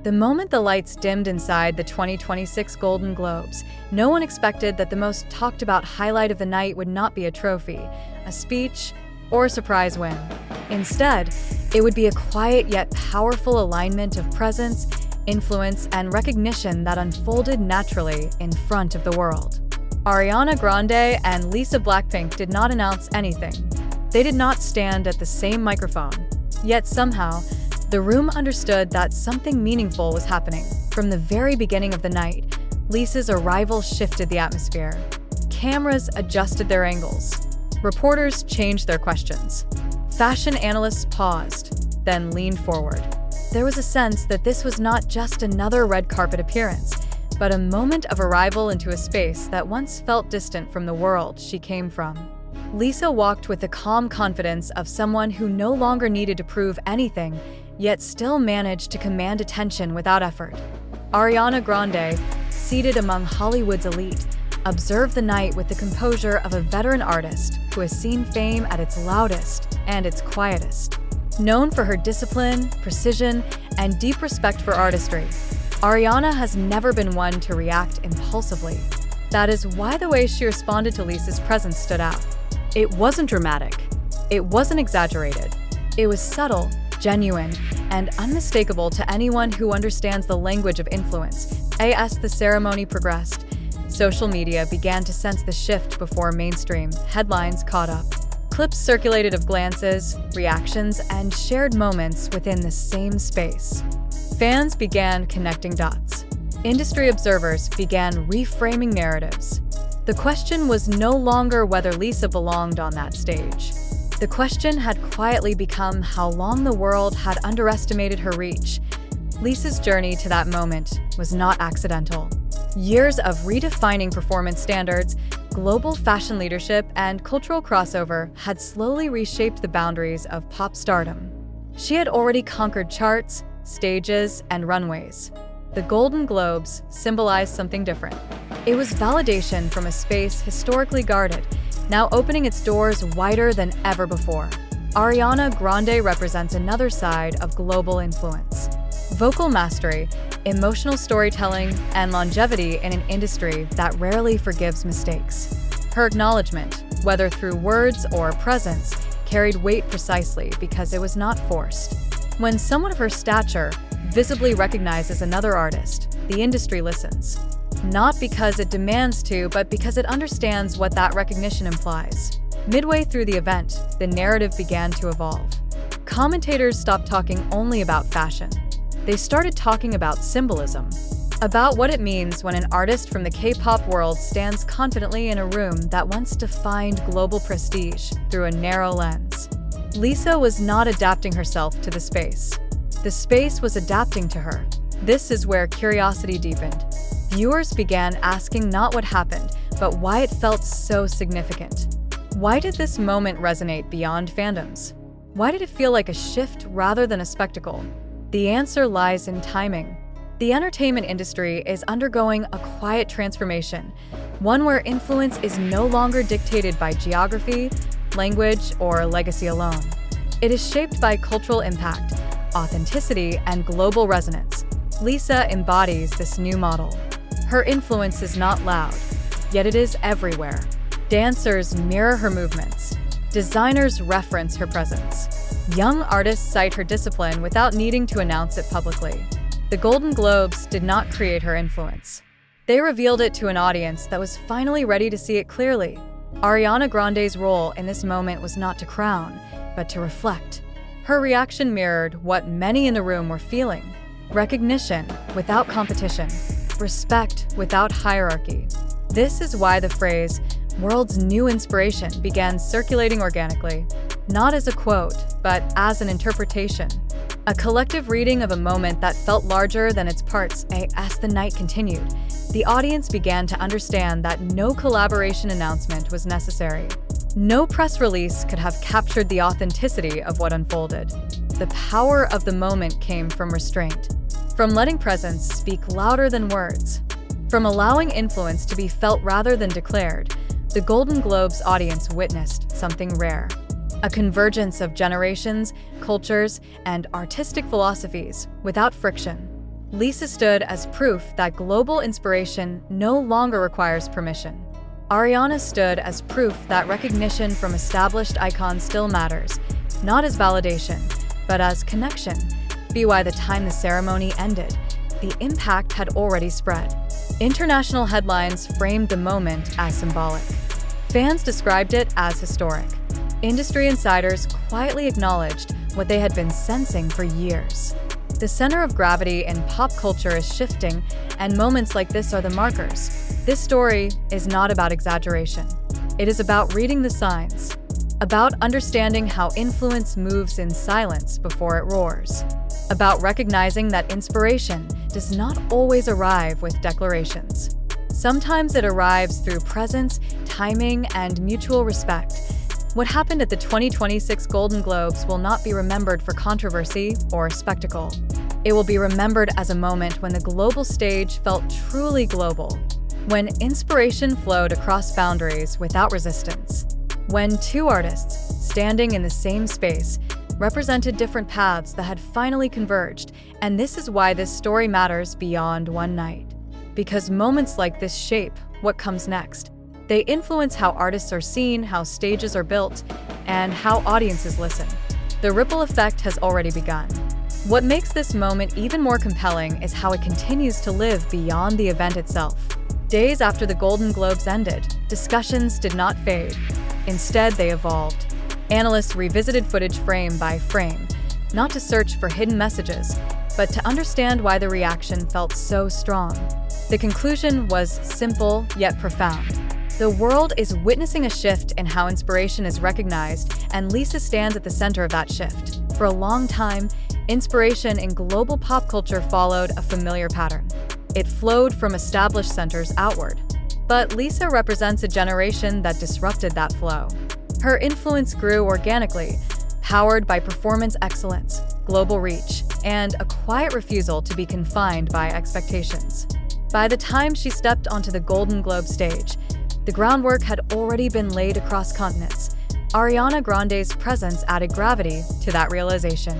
The moment the lights dimmed inside the 2026 Golden Globes, no one expected that the most talked about highlight of the night would not be a trophy, a speech, or a surprise win. Instead, it would be a quiet yet powerful alignment of presence, influence, and recognition that unfolded naturally in front of the world. Ariana Grande and BLACKPINK did not announce anything. They did not stand at the same microphone. Yet somehow, the room understood that something meaningful was happening. From the very beginning of the night, Lisa's arrival shifted the atmosphere. Cameras adjusted their angles. Reporters changed their questions. Fashion analysts paused, then leaned forward. There was a sense that this was not just another red carpet appearance, but a moment of arrival into a space that once felt distant from the world she came from. Lisa walked with the calm confidence of someone who no longer needed to prove anything, yet still managed to command attention without effort. Ariana Grande, seated among Hollywood's elite, observed the night with the composure of a veteran artist who has seen fame at its loudest and its quietest. Known for her discipline, precision, and deep respect for artistry, Ariana has never been one to react impulsively. That is why the way she responded to Lisa's presence stood out. It wasn't dramatic. It wasn't exaggerated. It was subtle, genuine, and unmistakable to anyone who understands the language of influence. As the ceremony progressed, social media began to sense the shift before mainstream headlines caught up. Clips circulated of glances, reactions, and shared moments within the same space. Fans began connecting dots. Industry observers began reframing narratives. The question was no longer whether Lisa belonged on that stage. The question had quietly become how long the world had underestimated her reach. Lisa's journey to that moment was not accidental. Years of redefining performance standards, global fashion leadership, and cultural crossover had slowly reshaped the boundaries of pop stardom. She had already conquered charts, stages, and runways. The Golden Globes symbolized something different. It was validation from a space historically guarded, now opening its doors wider than ever before. Ariana Grande represents another side of global influence. Vocal mastery, emotional storytelling, and longevity in an industry that rarely forgives mistakes. Her acknowledgement, whether through words or presence, carried weight precisely because it was not forced. When someone of her stature visibly recognizes another artist, the industry listens. Not because it demands to, but because it understands what that recognition implies. Midway through the event, the narrative began to evolve. Commentators stopped talking only about fashion. They started talking about symbolism, about what it means when an artist from the K-pop world stands confidently in a room that once defined global prestige through a narrow lens. Lisa was not adapting herself to the space. The space was adapting to her. This is where curiosity deepened. Viewers began asking not what happened, but why it felt so significant. Why did this moment resonate beyond fandoms? Why did it feel like a shift rather than a spectacle? The answer lies in timing. The entertainment industry is undergoing a quiet transformation, one where influence is no longer dictated by geography, language, or legacy alone. It is shaped by cultural impact, authenticity, and global resonance. Lisa embodies this new model. Her influence is not loud, yet it is everywhere. Dancers mirror her movements. Designers reference her presence. Young artists cite her discipline without needing to announce it publicly. The Golden Globes did not create her influence. They revealed it to an audience that was finally ready to see it clearly. Ariana Grande's role in this moment was not to crown, but to reflect. Her reaction mirrored what many in the room were feeling: recognition without competition, respect without hierarchy. This is why the phrase, "world's new inspiration," began circulating organically, not as a quote, but as an interpretation. A collective reading of a moment that felt larger than its parts. As the night continued, the audience began to understand that no collaboration announcement was necessary. No press release could have captured the authenticity of what unfolded. The power of the moment came from restraint, from letting presence speak louder than words, from allowing influence to be felt rather than declared. The Golden Globes audience witnessed something rare: a convergence of generations, cultures, and artistic philosophies without friction. Lisa stood as proof that global inspiration no longer requires permission. Ariana stood as proof that recognition from established icons still matters, not as validation, but as connection. By the time the ceremony ended, the impact had already spread. International headlines framed the moment as symbolic. Fans described it as historic. Industry insiders quietly acknowledged what they had been sensing for years. The center of gravity in pop culture is shifting, and moments like this are the markers. This story is not about exaggeration. It is about reading the signs, about understanding how influence moves in silence before it roars, about recognizing that inspiration does not always arrive with declarations. Sometimes it arrives through presence, timing, and mutual respect. What happened at the 2026 Golden Globes will not be remembered for controversy or spectacle. It will be remembered as a moment when the global stage felt truly global, when inspiration flowed across boundaries without resistance, when two artists, standing in the same space, represented different paths that had finally converged. And this is why this story matters beyond one night. Because moments like this shape what comes next. They influence how artists are seen, how stages are built, and how audiences listen. The ripple effect has already begun. What makes this moment even more compelling is how it continues to live beyond the event itself. Days after the Golden Globes ended, discussions did not fade. Instead, they evolved. Analysts revisited footage frame by frame, not to search for hidden messages, but to understand why the reaction felt so strong. The conclusion was simple yet profound. The world is witnessing a shift in how inspiration is recognized, and Lisa stands at the center of that shift. For a long time, inspiration in global pop culture followed a familiar pattern. It flowed from established centers outward. But Lisa represents a generation that disrupted that flow. Her influence grew organically, powered by performance excellence, global reach, and a quiet refusal to be confined by expectations. By the time she stepped onto the Golden Globe stage, the groundwork had already been laid across continents. Ariana Grande's presence added gravity to that realization.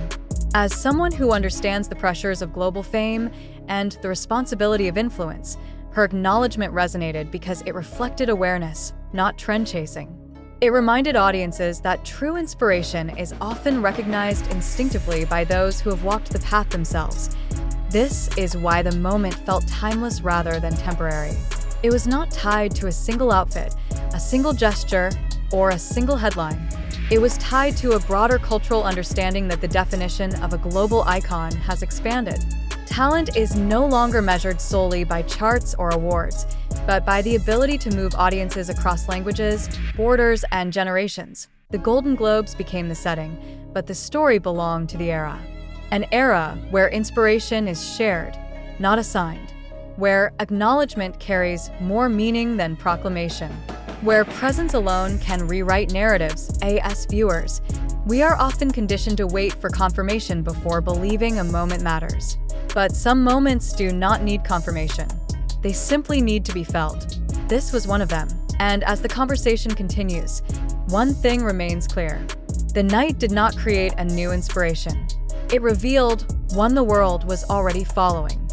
As someone who understands the pressures of global fame and the responsibility of influence, her acknowledgement resonated because it reflected awareness, not trend chasing. It reminded audiences that true inspiration is often recognized instinctively by those who have walked the path themselves. This is why the moment felt timeless rather than temporary. It was not tied to a single outfit, a single gesture, or a single headline. It was tied to a broader cultural understanding that the definition of a global icon has expanded. Talent is no longer measured solely by charts or awards, but by the ability to move audiences across languages, borders, and generations. The Golden Globes became the setting, but the story belonged to the era. An era where inspiration is shared, not assigned. Where acknowledgement carries more meaning than proclamation. Where presence alone can rewrite narratives. As viewers, we are often conditioned to wait for confirmation before believing a moment matters. But some moments do not need confirmation. They simply need to be felt. This was one of them. And as the conversation continues, one thing remains clear. The night did not create a new inspiration. It revealed one the world was already following.